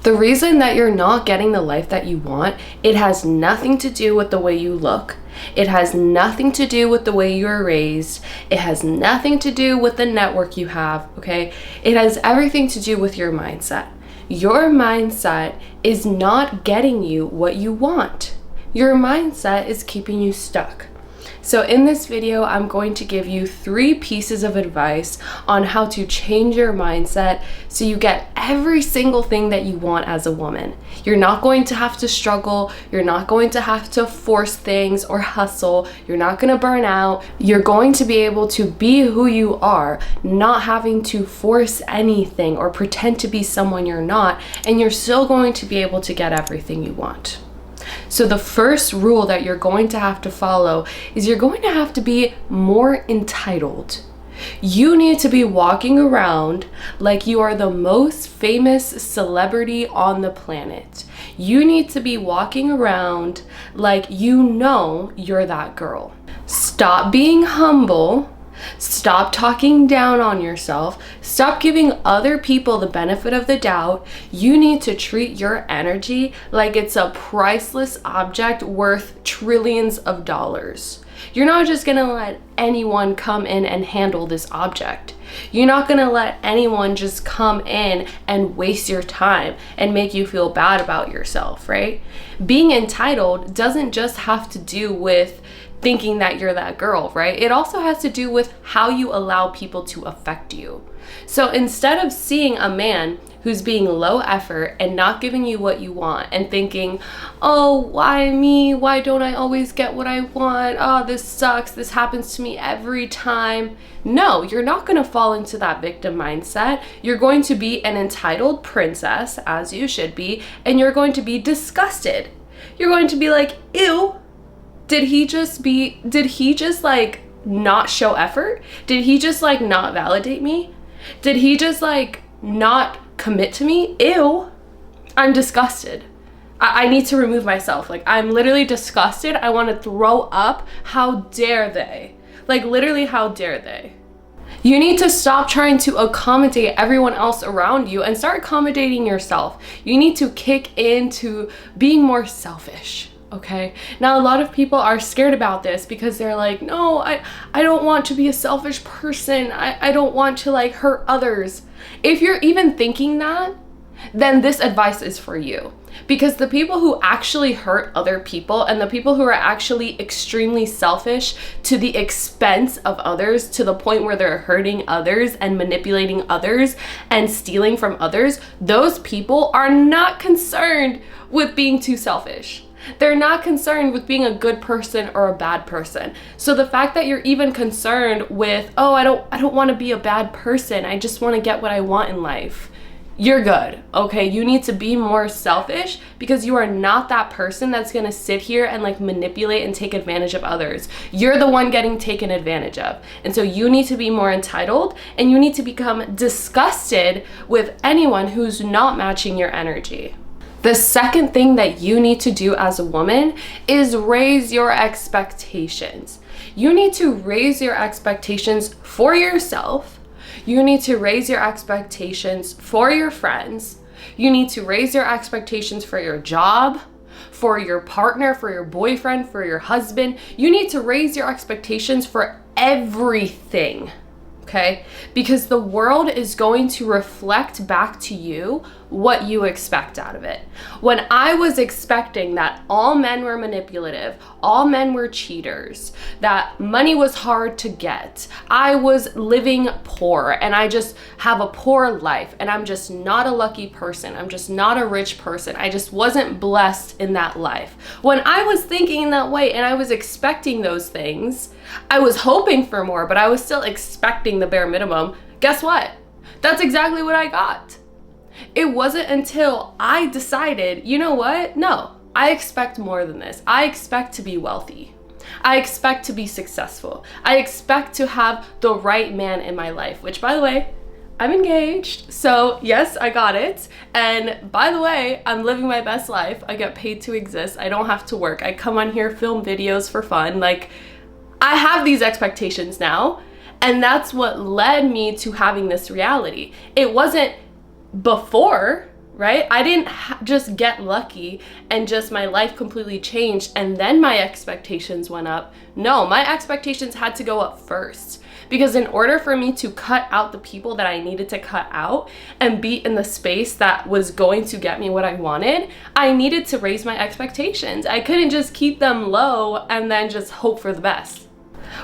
The reason that you're not getting the life that you want, it has nothing to do with the way you look. It has nothing to do with the way you were raised. It has nothing to do with the network you have, okay? It has everything to do with your mindset. Your mindset is not getting you what you want. Your mindset is keeping you stuck. So in this video, I'm going to give you 3 pieces of advice on how to change your mindset so you get every single thing that you want as a woman. You're not going to have to struggle. You're not going to have to force things or hustle. You're not going to burn out. You're going to be able to be who you are, not having to force anything or pretend to be someone you're not, and you're still going to be able to get everything you want. So the first rule that you're going to have to follow is you're going to have to be more entitled. You need to be walking around like you are the most famous celebrity on the planet. You need to be walking around like you know you're that girl. Stop being humble. Stop talking down on yourself. Stop giving other people the benefit of the doubt. You need to treat your energy like it's a priceless object worth trillions of dollars. You're not just gonna let anyone come in and handle this object. You're not gonna let anyone just come in and waste your time and make you feel bad about yourself, right? Being entitled doesn't just have to do with thinking that you're that girl, right? It also has to do with how you allow people to affect you. So instead of seeing a man who's being low effort and not giving you what you want and thinking, oh, why me? Why don't I always get what I want? Oh, this sucks. This happens to me every time. No, you're not going to fall into that victim mindset. You're going to be an entitled princess, as you should be, and you're going to be disgusted. You're going to be like, ew. Did he just like not show effort? Did he just like not validate me? Did he just like not commit to me? Ew. I'm disgusted. I need to remove myself. Like, I'm literally disgusted. I want to throw up. How dare they? Like, literally, how dare they? You need to stop trying to accommodate everyone else around you and start accommodating yourself. You need to kick into being more selfish. Okay. Now, a lot of people are scared about this because they're like, no, I don't want to be a selfish person. I don't want to like hurt others. If you're even thinking that, then this advice is for you. Because the people who actually hurt other people and the people who are actually extremely selfish to the expense of others, to the point where they're hurting others and manipulating others and stealing from others, those people are not concerned with being too selfish. They're not concerned with being a good person or a bad person. So the fact that you're even concerned with, oh, I don't want to be a bad person. I just want to get what I want in life. You're good, okay? You need to be more selfish because you are not that person that's going to sit here and like manipulate and take advantage of others. You're the one getting taken advantage of. And so you need to be more entitled and you need to become disgusted with anyone who's not matching your energy. The second thing that you need to do as a woman is raise your expectations. You need to raise your expectations for yourself. You need to raise your expectations for your friends. You need to raise your expectations for your job, for your partner, for your boyfriend, for your husband. You need to raise your expectations for everything, okay? Because the world is going to reflect back to you what you expect out of it. When I was expecting that all men were manipulative, all men were cheaters, that money was hard to get, I was living poor and I just have a poor life and I'm just not a lucky person, I'm just not a rich person, I just wasn't blessed in that life. When I was thinking in that way and I was expecting those things, I was hoping for more, but I was still expecting the bare minimum. Guess what? That's exactly what I got. It wasn't until I decided, you know what? No, I expect more than this. I expect to be wealthy. I expect to be successful. I expect to have the right man in my life, which, by the way, I'm engaged. So yes, I got it. And by the way, I'm living my best life. I get paid to exist. I don't have to work. I come on here, film videos for fun. Like, I have these expectations now. And that's what led me to having this reality. It wasn't before right? I didn't just get lucky and just my life completely changed and then my expectations went up. No, my expectations had to go up first. Because in order for me to cut out the people that I needed to cut out and be in the space that was going to get me what I wanted, I needed to raise my expectations. I couldn't just keep them low and then just hope for the best.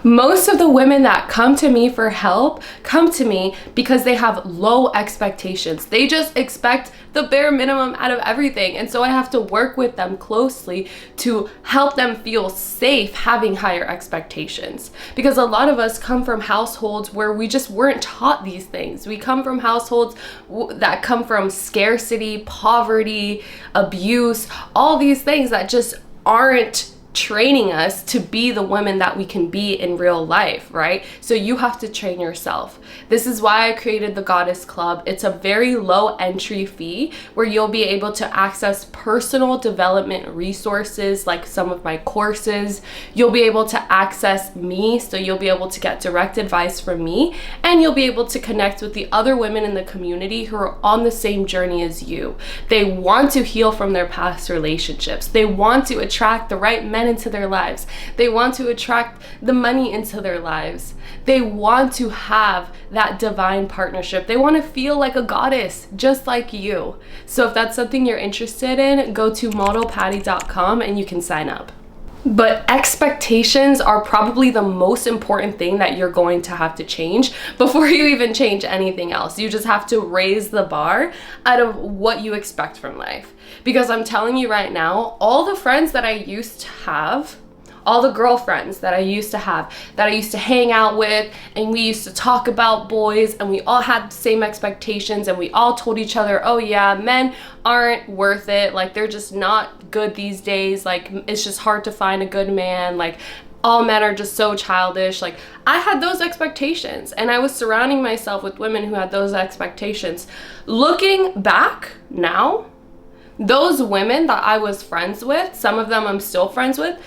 Most of the women that come to me for help come to me because they have low expectations. They just expect the bare minimum out of everything. And so I have to work with them closely to help them feel safe having higher expectations. Because a lot of us come from households where we just weren't taught these things. We come from households that come from scarcity, poverty, abuse, all these things that just aren't training us to be the women that we can be in real life, right? So you have to train yourself. This is why I created the Goddess Club. It's a very low entry fee where you'll be able to access personal development resources like some of my courses. You'll be able to access me, so you'll be able to get direct advice from me, and you'll be able to connect with the other women in the community who are on the same journey as you. They want to heal from their past relationships. They want to attract the right men into their lives. They want to attract the money into their lives. They want to have that divine partnership. They want to feel like a goddess, just like you. So if that's something you're interested in, go to modelpatty.com and you can sign up. But expectations are probably the most important thing that you're going to have to change before you even change anything else. You just have to raise the bar out of what you expect from life. Because I'm telling you right now, all the friends that I used to have, all the girlfriends that I used to have, that I used to hang out with, and we used to talk about boys, and we all had the same expectations, and we all told each other, oh yeah, men aren't worth it, like they're just not good these days, like it's just hard to find a good man, like all men are just so childish. Like I had those expectations and I was surrounding myself with women who had those expectations. Looking back now, those women that I was friends with, some of them I'm still friends with,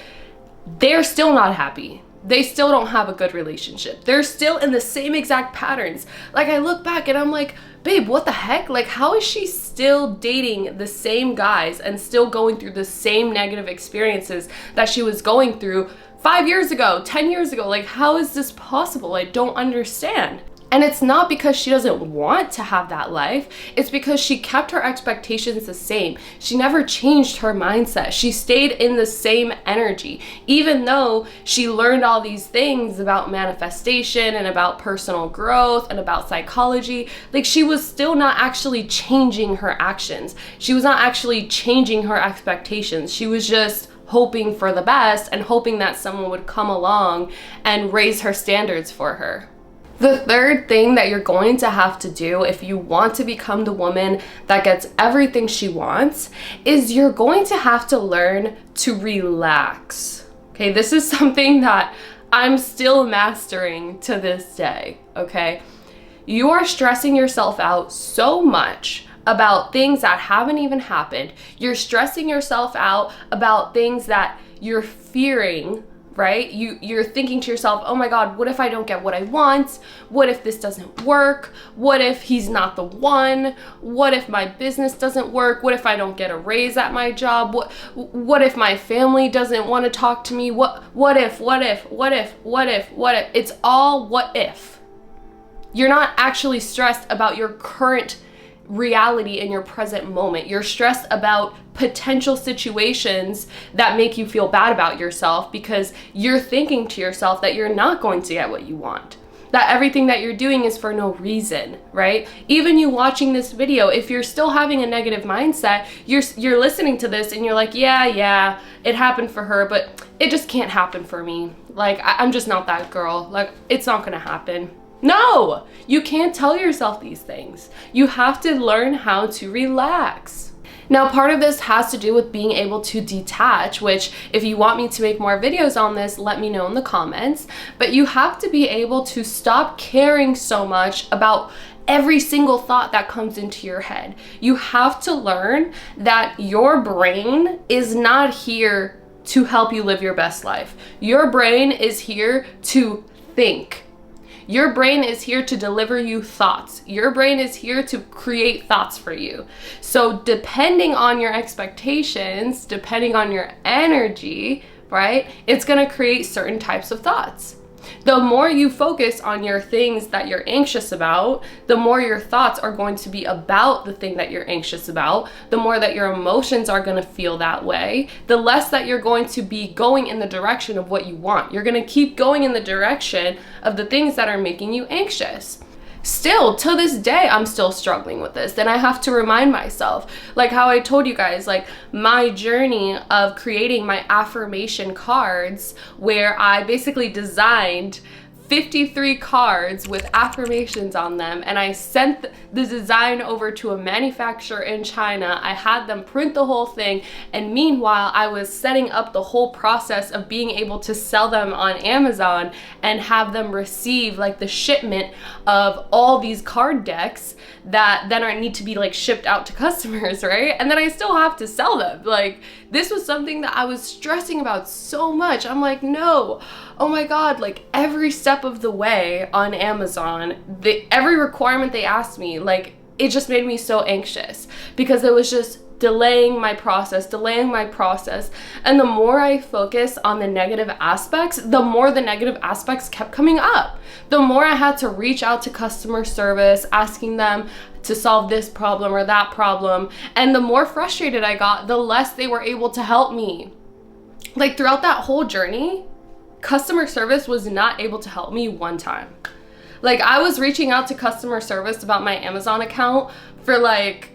they're still not happy. They still don't have a good relationship. They're still in the same exact patterns. Like I look back and I'm like, babe, what the heck? Like how is she still dating the same guys and still going through the same negative experiences that she was going through 5 years ago, 10 years ago? Like how is this possible? I don't understand. And it's not because she doesn't want to have that life. It's because she kept her expectations the same. She never changed her mindset. She stayed in the same energy. Even though she learned all these things about manifestation and about personal growth and about psychology, like she was still not actually changing her actions. She was not actually changing her expectations. She was just hoping for the best and hoping that someone would come along and raise her standards for her. The third thing that you're going to have to do if you want to become the woman that gets everything she wants is you're going to have to learn to relax. Okay, this is something that I'm still mastering to this day, okay? You are stressing yourself out so much about things that haven't even happened. You're stressing yourself out about things that you're fearing, right? You're thinking to yourself, oh my God, what if I don't get what I want? What if this doesn't work? What if he's not the one? What if my business doesn't work? What if I don't get a raise at my job? What if my family doesn't want to talk to me? What if? It's all what if. You're not actually stressed about your current reality in your present moment. You're stressed about potential situations that make you feel bad about yourself because you're thinking to yourself that you're not going to get what you want. That everything that you're doing is for no reason, right? Even you watching this video, if you're still having a negative mindset, you're listening to this and you're like, yeah, it happened for her, but it just can't happen for me. Like, I'm just not that girl. Like, it's not gonna happen. No, you can't tell yourself these things. You have to learn how to relax. Now, part of this has to do with being able to detach, which if you want me to make more videos on this, let me know in the comments. But you have to be able to stop caring so much about every single thought that comes into your head. You have to learn that your brain is not here to help you live your best life. Your brain is here to think. Your brain is here to deliver you thoughts. Your brain is here to create thoughts for you. So depending on your expectations, depending on your energy, right, it's going to create certain types of thoughts. The more you focus on your things that you're anxious about, the more your thoughts are going to be about the thing that you're anxious about, the more that your emotions are going to feel that way, the less that you're going to be going in the direction of what you want. You're going to keep going in the direction of the things that are making you anxious. Still, to this day, I'm still struggling with this. Then I have to remind myself, like how I told you guys, like my journey of creating my affirmation cards, where I basically designed 53 cards with affirmations on them, and I sent the design over to a manufacturer in China. I had them print the whole thing, and meanwhile I was setting up the whole process of being able to sell them on Amazon and have them receive like the shipment of all these card decks that then need to be like shipped out to customers, right? And then I still have to sell them. Like, this was something that I was stressing about so much. I'm like, no, oh my God, like every step of the way on Amazon, every requirement they asked me, like it just made me so anxious because it was just delaying my process. And the more I focus on the negative aspects, the more the negative aspects kept coming up. The more I had to reach out to customer service, asking them to solve this problem or that problem. And the more frustrated I got, the less they were able to help me. Like throughout that whole journey, customer service was not able to help me one time. Like I was reaching out to customer service about my Amazon account for like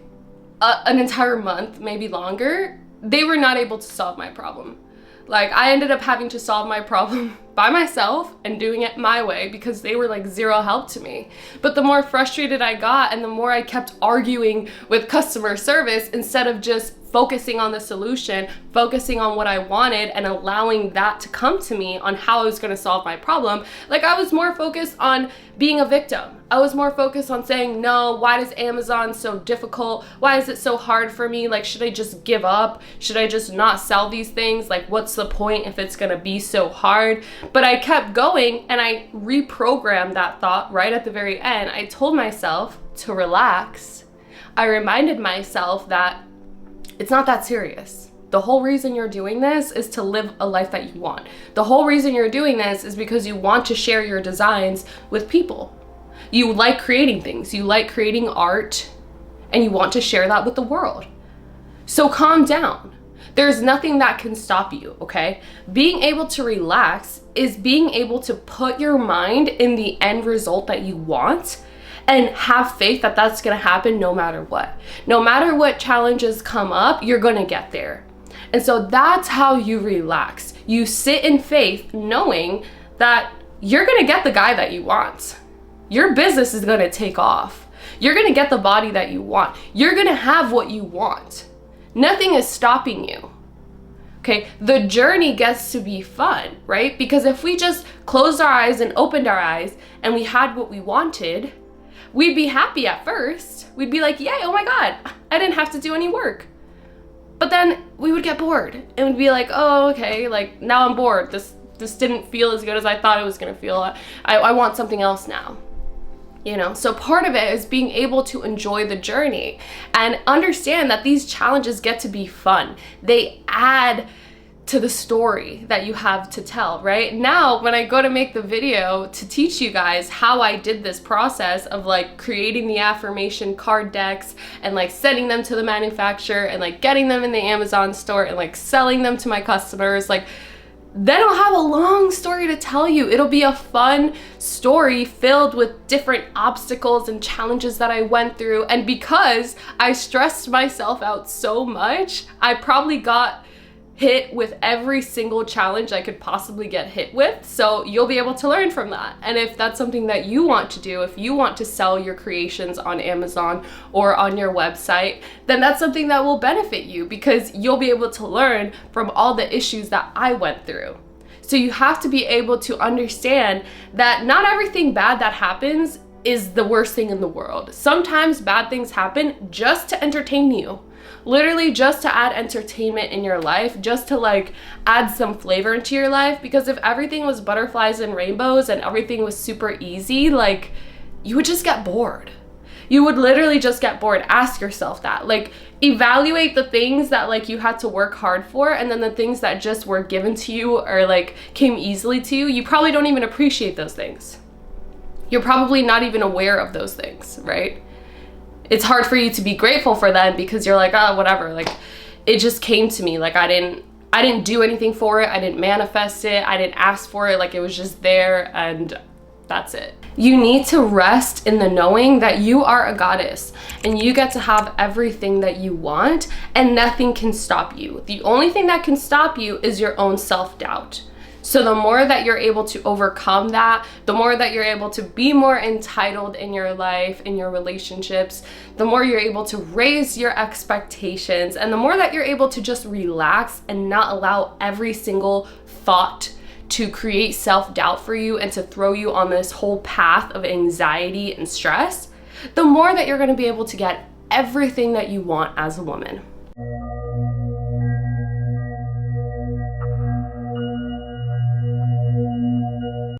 an entire month, maybe longer. They were not able to solve my problem. Like I ended up having to solve my problem by myself and doing it my way because they were like zero help to me. But the more frustrated I got and the more I kept arguing with customer service instead of just focusing on the solution, focusing on what I wanted and allowing that to come to me on how I was going to solve my problem, like I was more focused on being a victim. I was more focused on saying, no, why does Amazon so difficult? Why is it so hard for me? Like, should I just give up? Should I just not sell these things? Like, what's the point if it's going to be so hard? But I kept going and I reprogrammed that thought right at the very end. I told myself to relax. I reminded myself that it's not that serious. The whole reason you're doing this is to live a life that you want. The whole reason you're doing this is because you want to share your designs with people. You like creating things, you like creating art, and you want to share that with the world. So calm down. There's nothing that can stop you, okay? Being able to relax is being able to put your mind in the end result that you want and have faith that that's gonna happen no matter what. No matter what challenges come up, you're gonna get there. And so that's how you relax. You sit in faith knowing that you're gonna get the guy that you want. Your business is gonna take off. You're gonna get the body that you want. You're gonna have what you want. Nothing is stopping you. Okay, the journey gets to be fun, right? Because if we just closed our eyes and opened our eyes and we had what we wanted, we'd be happy at first. We'd be like, yay, oh my God, I didn't have to do any work. But then we would get bored and we'd be like, oh, okay, like now I'm bored. This didn't feel as good as I thought it was gonna feel. I want something else now. You know, so part of it is being able to enjoy the journey and understand that these challenges get to be fun. They add to the story that you have to tell, right? Now, when I go to make the video to teach you guys how I did this process of like creating the affirmation card decks and like sending them to the manufacturer and like getting them in the Amazon store and like selling them to my customers, like then I'll have a long story to tell you. It'll be a fun story filled with different obstacles and challenges that I went through. And because I stressed myself out so much, I probably got hit with every single challenge I could possibly get hit with. So you'll be able to learn from that. And if that's something that you want to do, if you want to sell your creations on Amazon or on your website, then that's something that will benefit you because you'll be able to learn from all the issues that I went through. So you have to be able to understand that not everything bad that happens is the worst thing in the world. Sometimes bad things happen just to entertain you. literally just to add entertainment in your life, just to like add some flavor into your life. Because if everything was butterflies and rainbows and everything was super easy, like, you would just get bored. You would literally just get bored. Ask yourself that. Like, evaluate the things that like you had to work hard for, and then the things that just were given to you or like came easily to you. You probably don't even appreciate those things. You're probably not even aware of those things, right? It's hard for you to be grateful for them because you're like, oh, whatever. Like, it just came to me. Like, I didn't do anything for it. I didn't manifest it. I didn't ask for it. Like, it was just there, and that's it. You need to rest in the knowing that you are a goddess and you get to have everything that you want, and nothing can stop you. The only thing that can stop you is your own self-doubt. So the more that you're able to overcome that, the more that you're able to be more entitled in your life, in your relationships, the more you're able to raise your expectations, and the more that you're able to just relax and not allow every single thought to create self-doubt for you and to throw you on this whole path of anxiety and stress, the more that you're going to be able to get everything that you want as a woman.